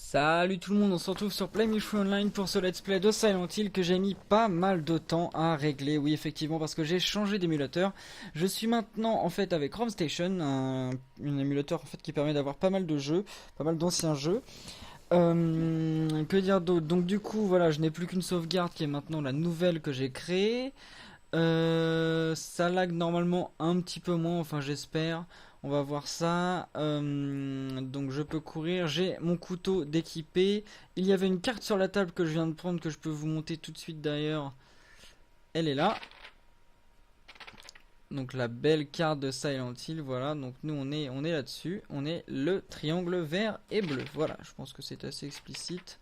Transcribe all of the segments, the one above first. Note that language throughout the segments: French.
Salut tout le monde, on se retrouve sur Play Me Free Online pour ce let's play de Silent Hill que j'ai mis pas mal de temps à régler. Oui, effectivement, parce que j'ai changé d'émulateur. Je suis maintenant en fait avec ROM Station, un émulateur en fait qui permet d'avoir pas mal de jeux, pas mal d'anciens jeux. Que dire d'autre? Donc du coup, voilà, je n'ai plus qu'une sauvegarde qui est maintenant la nouvelle que j'ai créée. Ça lag normalement un petit peu moins, enfin j'espère. On va voir ça. Donc je peux courir. J'ai mon couteau d'équipé. Il y avait une carte sur la table que je viens de prendre que je peux vous monter tout de suite d'ailleurs. Elle est là. Donc la belle carte de Silent Hill. Voilà. Donc nous on est là-dessus. On est le triangle vert et bleu. Voilà. Je pense que c'est assez explicite.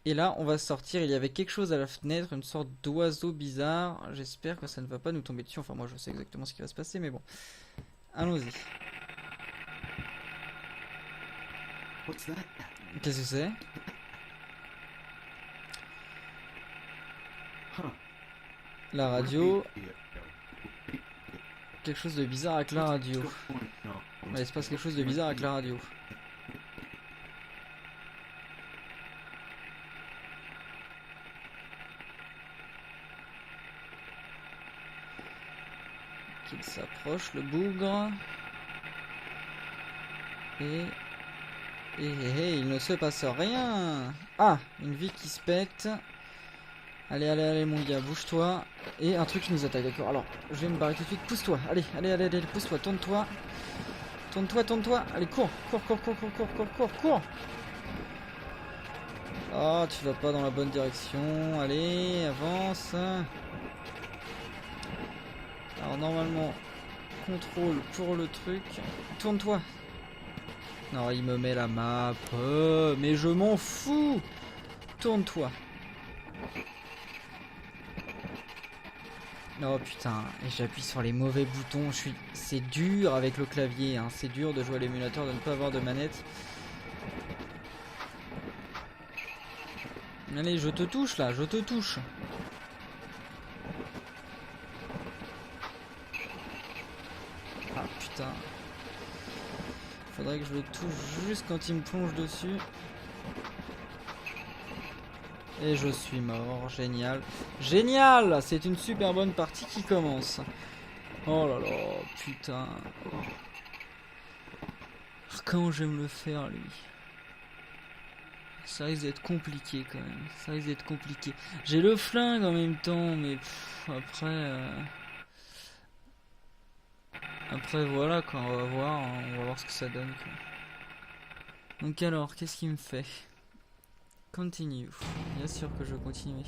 Et là, on va sortir. Il y avait quelque chose à la fenêtre, une sorte d'oiseau bizarre. J'espère que ça ne va pas nous tomber dessus. Enfin, moi, je sais exactement ce qui va se passer, mais bon. Allons-y. Qu'est-ce que c'est? La radio. Quelque chose de bizarre avec la radio. Ouais, il se passe quelque chose de bizarre avec la radio. Qu'il s'approche, le bougre. Et il ne se passe rien. Ah, une vie qui se pète. Allez, allez, allez, mon gars, bouge-toi. Et un truc qui nous attaque, d'accord. Alors, je vais me barrer tout de suite. Pousse-toi. Allez, allez, allez, allez, pousse-toi. Tourne-toi. Tourne-toi, tourne-toi. Allez, cours. Cours, cours, cours, cours, cours, cours, cours, cours. Oh, tu vas pas dans la bonne direction. Allez, avance. Alors, normalement, contrôle pour le truc. Tourne-toi. Non, il me met la map. Mais je m'en fous. Tourne-toi. Oh putain, et j'appuie sur les mauvais boutons. C'est dur avec le clavier. Hein. C'est dur de jouer à l'émulateur, de ne pas avoir de manette. Allez, je te touche là, je te touche. Ah putain. Faudrait que je le touche juste quand il me plonge dessus. Et je suis mort, génial. Génial! C'est une super bonne partie qui commence. Oh là là, putain. Comment je vais me le faire, lui? Ça risque d'être compliqué quand même. Ça risque d'être compliqué. J'ai le flingue en même temps, mais après... Après voilà, quoi, on va voir. Hein, on va voir ce que ça donne, quoi. Donc alors, qu'est-ce qu'il me fait? Continue. Bien sûr que je vais continuer.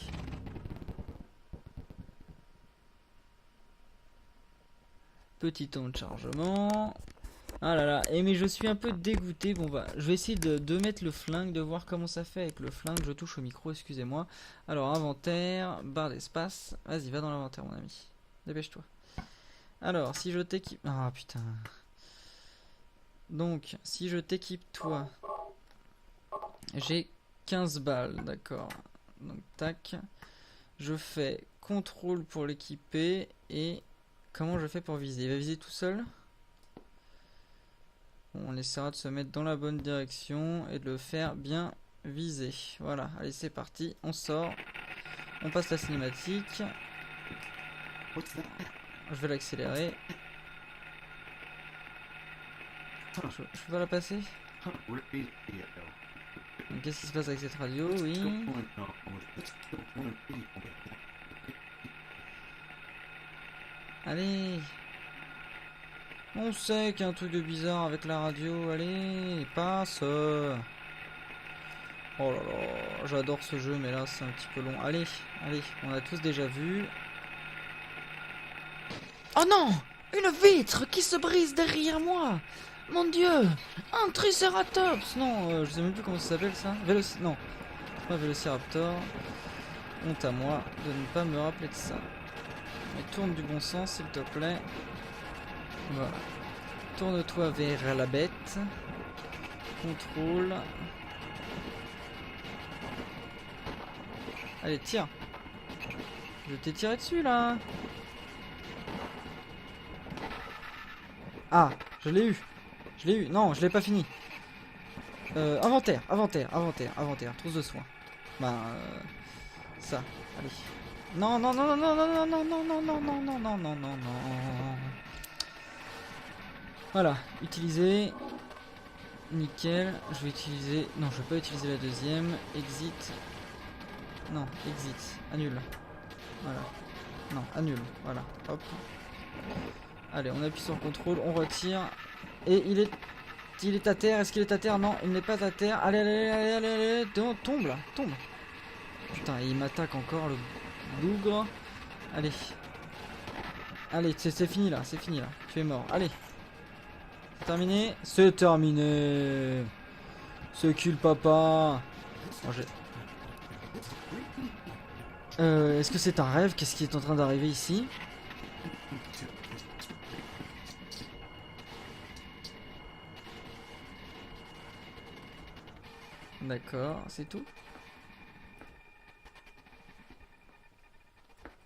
Petit temps de chargement. Ah là là, mais je suis un peu dégoûté. Bon bah, je vais essayer de mettre le flingue, de voir comment ça fait avec le flingue. Je touche au micro, excusez-moi. Alors, inventaire, barre d'espace. Vas-y, va dans l'inventaire, mon ami. Dépêche-toi. Alors, si je t'équipe... Ah putain. Donc, si je t'équipe toi, j'ai 15 balles, d'accord. Donc, tac. Je fais contrôle pour l'équiper et... Comment je fais pour viser? Il va viser tout seul? Bon, on essaiera de se mettre dans la bonne direction et de le faire bien viser. Voilà, allez c'est parti, on sort. On passe la cinématique. Je vais l'accélérer. Je peux pas la passer? Qu'est-ce qui se passe avec cette radio? Oui. Allez. On sait qu'il y a un truc de bizarre avec la radio. Allez, passe. Oh là là, j'adore ce jeu, mais là c'est un petit peu long. Allez, allez, on a tous déjà vu. Oh non! Une vitre qui se brise derrière moi! Mon dieu! Un Triceratops! Non, je sais même plus comment ça s'appelle ça. Non, pas Vélociraptor. Honte à moi de ne pas me rappeler de ça. Mais tourne du bon sens, s'il te plaît. Voilà. Tourne-toi vers la bête. Contrôle. Allez, tire. Je t'ai tiré dessus là. Ah, je l'ai eu. Je l'ai eu. Non, je l'ai pas fini. Inventaire, inventaire, inventaire, inventaire, trousse de soins. Bah, ça, allez. Non, non, non, non, non, non, non, non, non, non, non, non, non, non, non, non. Voilà, utiliser. Nickel, je vais utiliser... Non, je vais pas utiliser la deuxième. Exit. Non, exit. Annule. Voilà. Non, annule. Voilà. Hop. Allez, on appuie sur contrôle, on retire. Et il est à terre. Est-ce qu'il est à terre? Non, il n'est pas à terre. Allez, allez, allez, allez, allez. Tombe là, tombe. Putain, il m'attaque encore le bougre. Allez. Allez, c'est fini là, c'est fini là. Tu es mort. Allez. C'est terminé. C'est terminé. C'est kill papa. Bon, est-ce que c'est un rêve? Qu'est-ce qui est en train d'arriver ici? D'accord, c'est tout.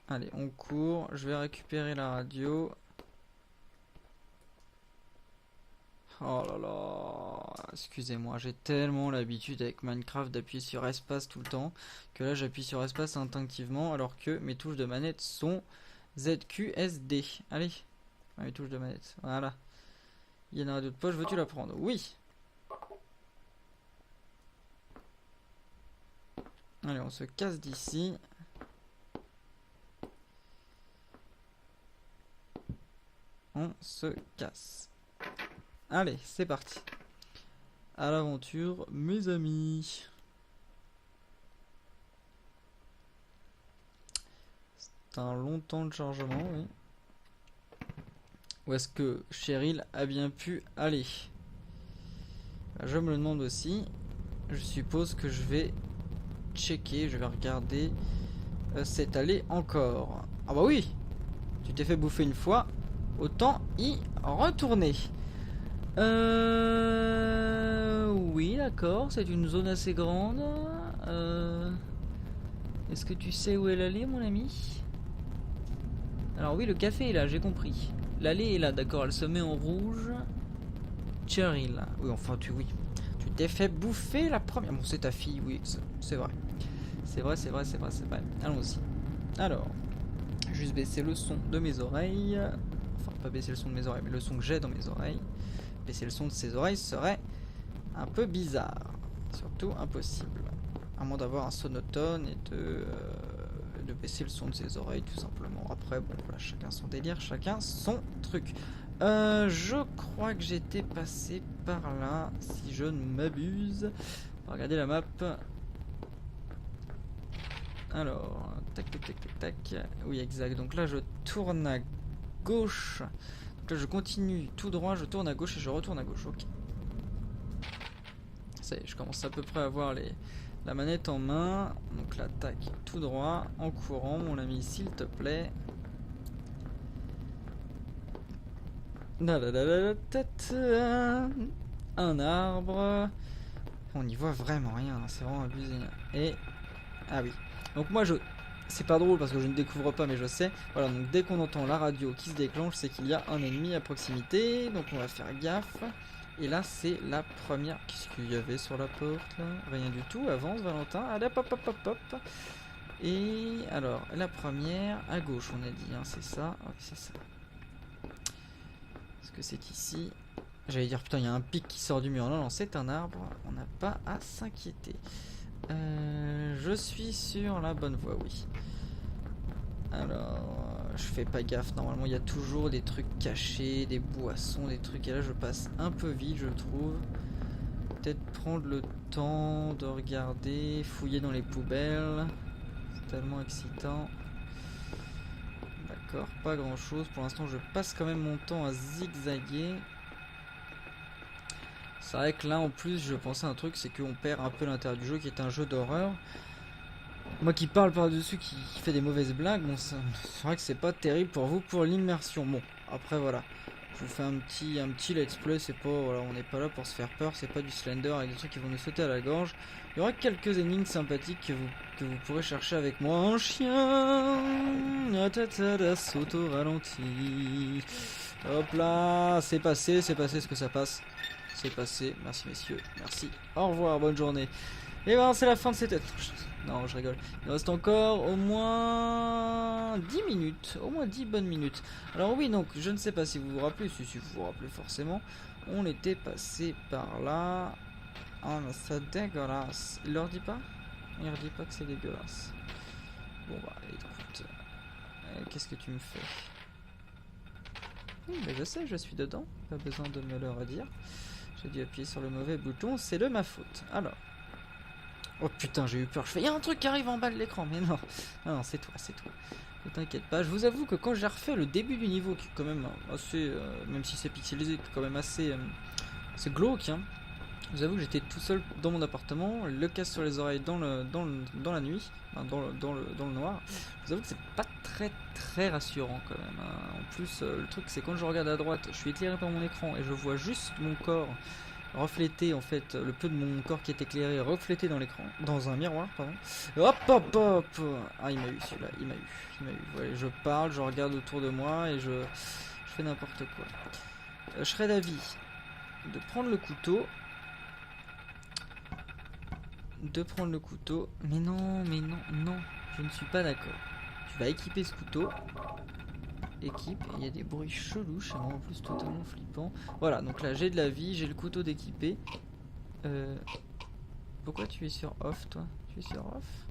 Allez, on court. Je vais récupérer la radio. Oh là là, excusez-moi, j'ai tellement l'habitude avec Minecraft d'appuyer sur espace tout le temps que là j'appuie sur espace instinctivement alors que mes touches de manette sont ZQSD. Allez, mes touches de manette, voilà. Il y a une radio de poche, veux-tu la prendre? Oui. Allez, on se casse d'ici. On se casse. Allez, c'est parti. À l'aventure, mes amis. C'est un long temps de chargement, oui. Où est-ce que Cheryl a bien pu aller? Je me le demande aussi. Je suppose que je vais checker, je vais regarder cette allée encore. Ah bah oui, tu t'es fait bouffer une fois, autant y retourner. Oui, d'accord, c'est une zone assez grande. Est-ce que tu sais où est l'allée, mon ami? Alors oui, le café est là, j'ai compris. L'allée est là, d'accord, elle se met en rouge. Cheryl, oui, enfin, oui. Tu t'es fait bouffer la première... Bon, c'est ta fille, oui, c'est vrai. C'est vrai, c'est vrai, c'est vrai, c'est vrai. Allons-y. Alors, juste baisser le son de mes oreilles. Enfin, pas baisser le son de mes oreilles, mais le son que j'ai dans mes oreilles. Baisser le son de ses oreilles serait un peu bizarre. Surtout impossible. À moins d'avoir un sonotone et de baisser le son de ses oreilles, tout simplement. Après, bon, voilà, chacun son délire, chacun son truc. Je crois que j'étais passé par là, si je ne m'abuse. Regardez la map. Alors, tac, tac, tac, tac, tac. Oui, exact. Donc là, je tourne à gauche. Donc là, je continue tout droit, je tourne à gauche et je retourne à gauche. Ok. Ça y est, je commence à peu près à avoir la manette en main. Donc là, tac, tout droit, en courant, mon ami, s'il te plaît. Un arbre. On n'y voit vraiment rien, c'est vraiment abusé. Et... Ah oui. Donc moi c'est pas drôle parce que je ne découvre pas mais je sais. Voilà, donc dès qu'on entend la radio qui se déclenche, c'est qu'il y a un ennemi à proximité. Donc on va faire gaffe. Et là c'est la première. Qu'est-ce qu'il y avait sur la porte là? Rien du tout, avance Valentin. Allez hop hop hop hop hop. Et alors la première à gauche on a dit, hein, c'est ça. Oui c'est ça. Est-ce que c'est ici? J'allais dire putain il y a un pic qui sort du mur. Non non c'est un arbre, on n'a pas à s'inquiéter. Je suis sur la bonne voie, oui. Alors, je fais pas gaffe. Normalement, il y a toujours des trucs cachés, des boissons, des trucs. Et là, je passe un peu vite, je trouve. Peut-être prendre le temps de regarder, fouiller dans les poubelles. C'est tellement excitant. D'accord, pas grand-chose. Pour l'instant, je passe quand même mon temps à zigzaguer. C'est vrai que là en plus je pensais à un truc, c'est qu'on perd un peu l'intérêt du jeu qui est un jeu d'horreur. Moi qui parle par-dessus, qui fait des mauvaises blagues, bon, c'est vrai que c'est pas terrible pour vous pour l'immersion. Bon, après voilà, je vous fais un petit let's play, c'est pas, voilà, on n'est pas là pour se faire peur, c'est pas du Slender avec des trucs qui vont nous sauter à la gorge. Il y aura quelques énigmes sympathiques que vous pourrez chercher avec moi. Un chien, saute au ralenti. Hop là, c'est passé ce que ça passe. c'est passé. Merci messieurs, merci. Au revoir, bonne journée. Et ben c'est la fin de cette... Non, je rigole. Il reste encore au moins 10 minutes. Au moins 10 bonnes minutes. Alors oui, donc, je ne sais pas si vous vous rappelez. Si vous vous rappelez forcément. On était passé par là. Ah, mais c'est dégueulasse. Il leur dit pas? Il leur dit pas que c'est dégueulasse. Bon bah, écoute. Qu'est-ce que tu me fais? Oui, mais je sais, je suis dedans. Pas besoin de me le redire. J'ai dû appuyer sur le mauvais bouton. C'est de ma faute. Alors. Oh putain, j'ai eu peur. Je fais, il y a un truc qui arrive en bas de l'écran. Mais non. Non, non, c'est toi, c'est toi. Ne t'inquiète pas. Je vous avoue que quand j'ai refait le début du niveau, qui est quand même assez, même si c'est pixelisé, quand même assez, c'est glauque, hein. Je vous avoue que j'étais tout seul dans mon appartement, le casque sur les oreilles dans la nuit, enfin, dans le noir. Je vous avoue que c'est pas très rassurant quand même, hein. En plus, le truc c'est quand je regarde à droite, je suis éclairé par mon écran et je vois juste mon corps reflété, en fait, le peu de mon corps qui est éclairé reflété dans l'écran, dans un miroir, pardon. Hop hop hop. Ah, il m'a eu celui-là, il m'a eu. Ouais, je parle, je regarde autour de moi et je fais n'importe quoi. Je serais d'avis de prendre le couteau. Mais non, non, je ne suis pas d'accord. Tu vas équiper ce couteau. Équipe, il y a des bruits chelous chez moi en plus, totalement flippant. Voilà, donc là j'ai de la vie, j'ai le couteau d'équipé. Pourquoi tu es sur off toi? Tu es sur off?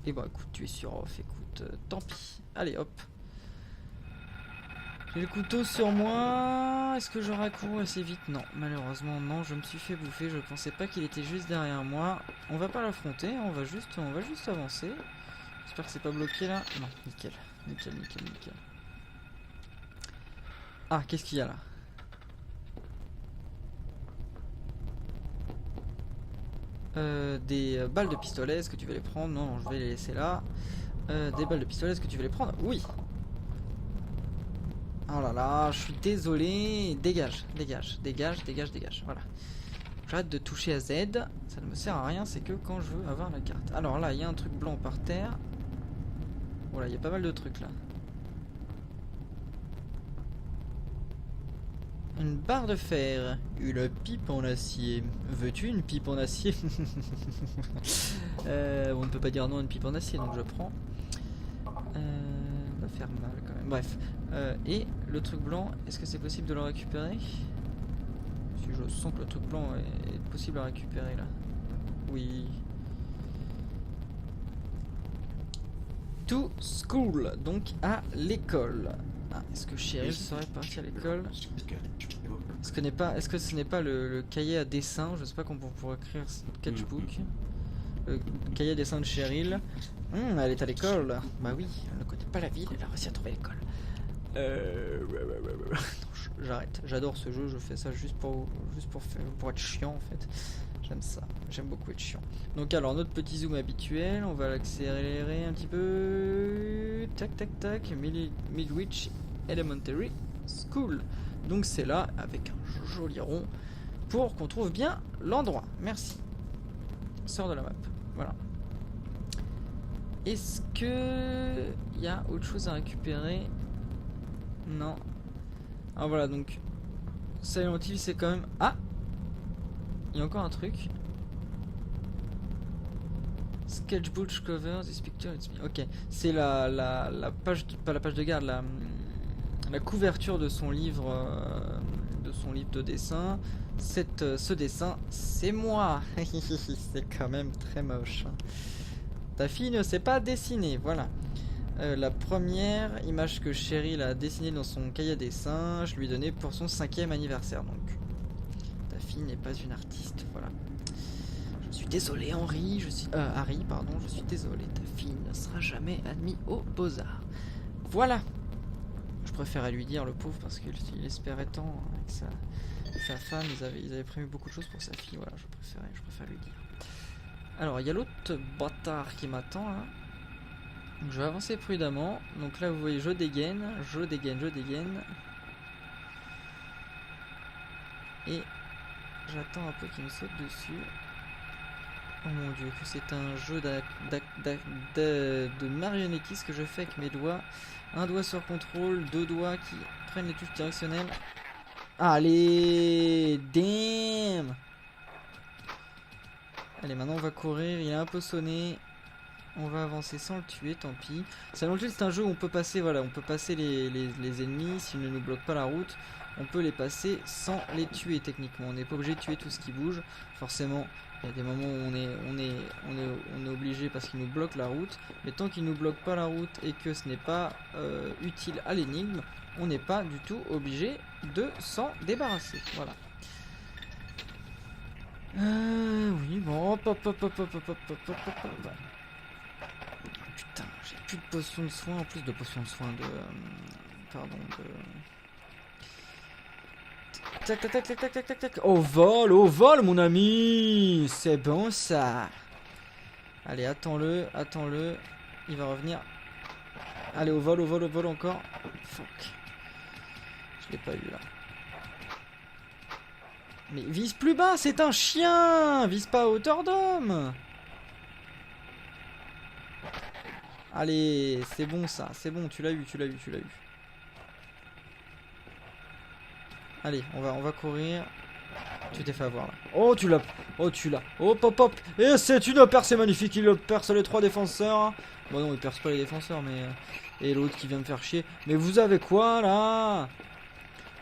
Et bah écoute, tu es sur off, écoute, tant pis. Allez hop. J'ai le couteau sur moi. Est-ce que j'aurai couru assez vite? Non, malheureusement non, je me suis fait bouffer. Je pensais pas qu'il était juste derrière moi. On va pas l'affronter, on va juste avancer. J'espère que c'est pas bloqué là. Non, nickel. Nickel. Ah, qu'est-ce qu'il y a là? Des balles de pistolet, est-ce que tu veux les prendre? Non, je vais les laisser là. Des balles de pistolet, est-ce que tu veux les prendre? Oui. Oh là là, je suis désolé. Dégage. Voilà. J'arrête de toucher à Z. Ça ne me sert à rien, c'est que quand je veux avoir la carte. Alors là, il y a un truc blanc par terre. Voilà, il y a pas mal de trucs là. Une barre de fer. Une pipe en acier. Veux-tu une pipe en acier? On ne peut pas dire non à une pipe en acier, donc je prends. Va faire mal quand même. Bref. Et le truc blanc, est-ce que c'est possible de le récupérer? Si je sens que le truc blanc est possible à récupérer là. Oui. To school, donc à l'école. Ah, est-ce que Cheryl serait partie à l'école? Est-ce que ce n'est pas le cahier à dessin? Je sais pas comment on pourrait écrire sketchbook. Le cahier à dessin de Cheryl. Elle est à l'école. Bah oui, elle ne connaît pas la ville, elle a réussi à trouver l'école. Non, j'arrête. J'adore ce jeu, je fais ça juste pour être chiant en fait. J'aime ça, j'aime beaucoup être chiant. Donc alors notre petit zoom habituel, on va l'accélérer un petit peu. Tac. Midwich Elementary School. Donc c'est là avec un joli rond pour qu'on trouve bien l'endroit. Merci. Sors de la map. Voilà. Est-ce que il y a autre chose à récupérer? Non. Ah voilà, donc Silent Hill c'est quand même... Ah, il y a encore un truc. Sketchbook cover, this picture it's me. Ok, c'est la page, pas la page de garde, la couverture de son livre de dessin. Ce dessin, c'est moi. C'est quand même très moche. Ta fille ne sait pas dessiner, voilà. La première image que Cheryl a dessinée dans son cahier à dessin, je lui ai donné pour son 5e anniversaire. Donc, ta fille n'est pas une artiste, voilà. Je suis désolé, Harry, je suis désolé, ta fille ne sera jamais admise aux Beaux-Arts. Voilà. Je préférais lui dire, le pauvre, parce qu'il espérait tant avec sa femme, ils avaient prévu beaucoup de choses pour sa fille, voilà, je préfère lui dire. Alors, il y a l'autre bâtard qui m'attend, là. Donc, je vais avancer prudemment. Donc là, vous voyez, je dégaine. Et j'attends un peu qu'il me saute dessus. Oh mon dieu, que c'est un jeu de marionnettiste que je fais avec mes doigts. Un doigt sur contrôle, deux doigts qui prennent les touches directionnelles. Allez, damn. Allez, maintenant on va courir, il est un peu sonné. On va avancer sans le tuer, tant pis. Silent Hill, c'est un jeu où on peut passer, voilà, on peut passer les ennemis, s'ils ne nous bloquent pas la route, on peut les passer sans les tuer techniquement. On n'est pas obligé de tuer tout ce qui bouge. Forcément, il y a des moments où on est obligé parce qu'ils nous bloquent la route. Mais tant qu'ils ne nous bloquent pas la route et que ce n'est pas utile à l'énigme, on n'est pas du tout obligé de s'en débarrasser. Voilà. Oui, bon, hop, hop, hop, hop, hop, hop, hop, hop, hop, hop. Putain, j'ai plus de potions de soin, en plus de potions de soin de... pardon, de... Tac, tac, tac, tac, tac, tac, tac, tac. Au vol, mon ami. C'est bon, ça. Allez, attends-le, attends-le. Il va revenir. Allez, au vol encore. Fuck. Je l'ai pas eu, là. Mais vise plus bas, c'est un chien. Vise pas à hauteur d'homme. Allez, c'est bon ça, c'est bon, tu l'as eu. Allez, on va courir. Tu t'es fait avoir là. Oh, tu l'as. Hop, hop, hop. Et c'est une percée magnifique, il perce les 3 défenseurs. Bon non, il perce pas les défenseurs, mais... Et l'autre qui vient me faire chier. Mais vous avez quoi là?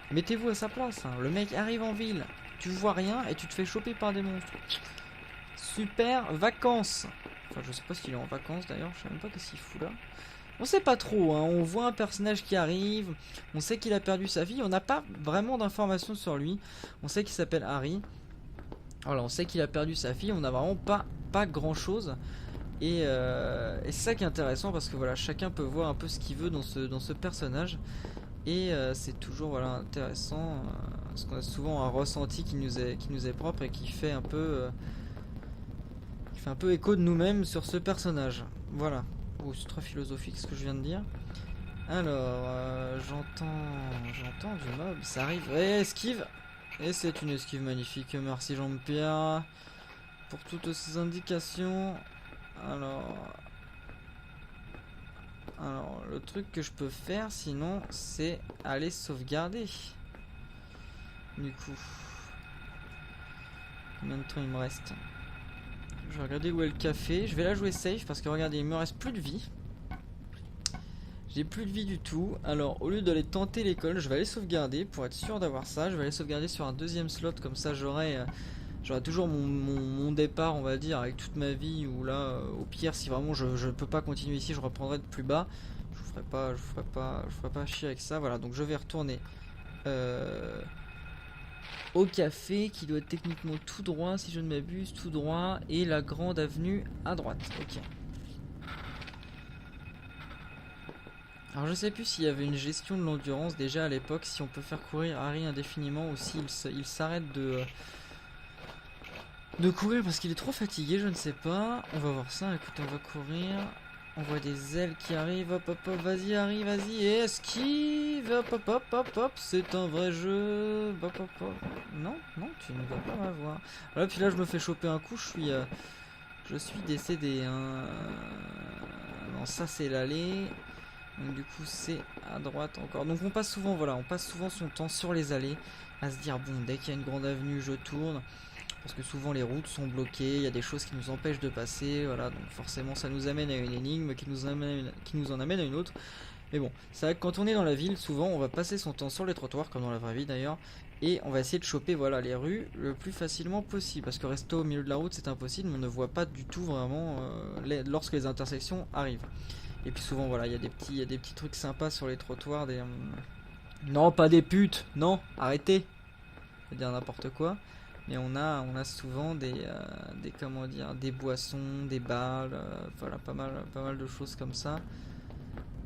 Mettez-vous à sa place, hein. Le mec arrive en ville. Tu vois rien et tu te fais choper par des monstres. Super vacances. Enfin, je sais pas s'il est en vacances d'ailleurs, je sais même pas qu'est-ce qu'il fout là. On sait pas trop, hein. On voit un personnage qui arrive, on sait qu'il a perdu sa vie, on n'a pas vraiment d'informations sur lui. On sait qu'il s'appelle Harry. Voilà, on sait qu'il a perdu sa fille, on n'a vraiment pas grand chose. Et c'est ça qui est intéressant parce que voilà, chacun peut voir un peu ce qu'il veut dans ce personnage. Et c'est toujours voilà, intéressant, parce qu'on a souvent un ressenti qui nous est propre et qui fait un peu écho de nous-mêmes sur ce personnage. Voilà. Oh, c'est très philosophique ce que je viens de dire. Alors, j'entends du mob, ça arrive. Et esquive. Et c'est une esquive magnifique. Merci Jean-Pierre pour toutes ces indications. Alors, le truc que je peux faire sinon, c'est aller sauvegarder. Du coup, combien de temps il me reste? Je vais regarder où est le café. Je vais la jouer safe parce que regardez, il me reste plus de vie. J'ai plus de vie du tout. Alors au lieu d'aller tenter l'école, je vais aller sauvegarder pour être sûr d'avoir ça. Je vais aller sauvegarder sur un deuxième slot, comme ça j'aurai toujours mon départ, on va dire, avec toute ma vie. Ou là, au pire, si vraiment je peux pas continuer ici, je reprendrai de plus bas. Je vous ferai pas chier avec ça. Voilà, donc je vais retourner au café qui doit être techniquement tout droit, si je ne m'abuse, tout droit, et la grande avenue à droite. Ok. Alors je sais plus s'il y avait une gestion de l'endurance déjà à l'époque, si on peut faire courir Harry indéfiniment ou s'il s'arrête de courir parce qu'il est trop fatigué, je ne sais pas. On va voir ça, écoute, on va courir. On voit des ailes qui arrivent, hop hop hop, vas-y Harry, vas-y, et esquive, hop hop hop hop hop, c'est un vrai jeu, hop hop hop. Non, tu ne vas pas m'avoir. Voilà, puis là je me fais choper un coup, je suis décédé, hein. Non, ça c'est l'allée. Donc du coup c'est à droite encore. Donc on passe souvent, voilà, on passe souvent son temps sur les allées à se dire bon, dès qu'il y a une grande avenue je tourne. Parce que souvent les routes sont bloquées, il y a des choses qui nous empêchent de passer, voilà, donc forcément ça nous amène à une énigme qui nous en amène à une autre. Mais bon, c'est vrai que quand on est dans la ville, souvent on va passer son temps sur les trottoirs, comme dans la vraie vie d'ailleurs, et on va essayer de choper voilà, les rues le plus facilement possible. Parce que rester au milieu de la route c'est impossible, on ne voit pas du tout vraiment lorsque les intersections arrivent. Et puis souvent voilà, il y a des petits trucs sympas sur les trottoirs, Non, pas des putes, non, arrêtez. Je vais dire n'importe quoi. Mais on a souvent comment dire, des boissons, des bars, voilà, pas mal de choses comme ça.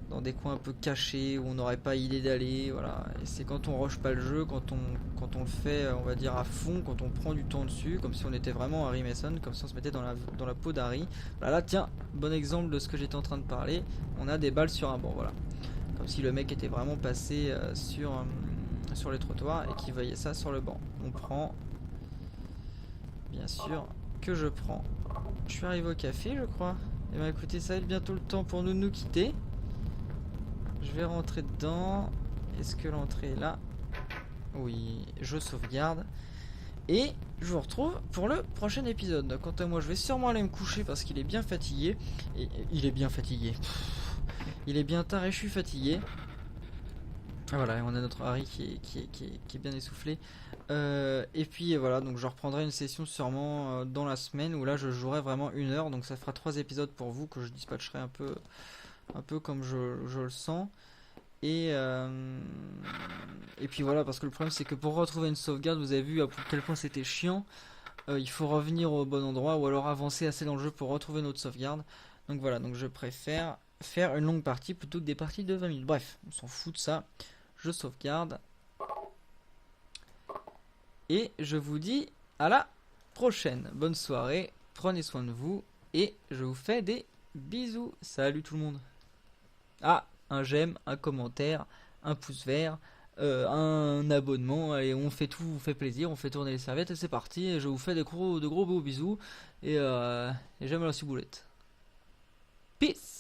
Dans des coins un peu cachés où on n'aurait pas idée d'aller, voilà. Et c'est quand on rush pas le jeu, quand on le fait, on va dire à fond, quand on prend du temps dessus, comme si on était vraiment Harry Mason, comme si on se mettait dans la peau d'Harry. Voilà, là, tiens, bon exemple de ce que j'étais en train de parler. On a des balles sur un banc, voilà. Comme si le mec était vraiment passé sur les trottoirs et qu'il voyait ça sur le banc. On prend... Bien sûr que je prends. Je suis arrivé au café, je crois. Et bien écoutez, ça va être bientôt le temps pour nous quitter. Je vais rentrer dedans. Est-ce que l'entrée est là? Oui, je sauvegarde. Et je vous retrouve pour le prochain épisode. Quant à moi, je vais sûrement aller me coucher parce qu'il est bien fatigué. Et il est bien fatigué. Il est bien tard et je suis fatigué. Ah, voilà, on a notre Harry qui est bien essoufflé. Et puis voilà, donc je reprendrai une session sûrement dans la semaine où là je jouerai vraiment 1 heure. Donc ça fera 3 épisodes pour vous que je dispatcherai un peu comme je le sens. Et, euh, et puis voilà, parce que le problème c'est que pour retrouver une sauvegarde, vous avez vu à quel point c'était chiant. Il faut revenir au bon endroit ou alors avancer assez dans le jeu pour retrouver notre sauvegarde. Donc voilà, donc je préfère faire une longue partie plutôt que des parties de 20 minutes. Bref, on s'en fout de ça. Je sauvegarde. Et je vous dis à la prochaine. Bonne soirée, prenez soin de vous et je vous fais des bisous. Salut tout le monde. Ah, un j'aime, un commentaire, un pouce vert, un abonnement. Allez, on fait tout, on fait plaisir, on fait tourner les serviettes et c'est parti. Et je vous fais de gros beaux bisous et j'aime la ciboulette. Peace.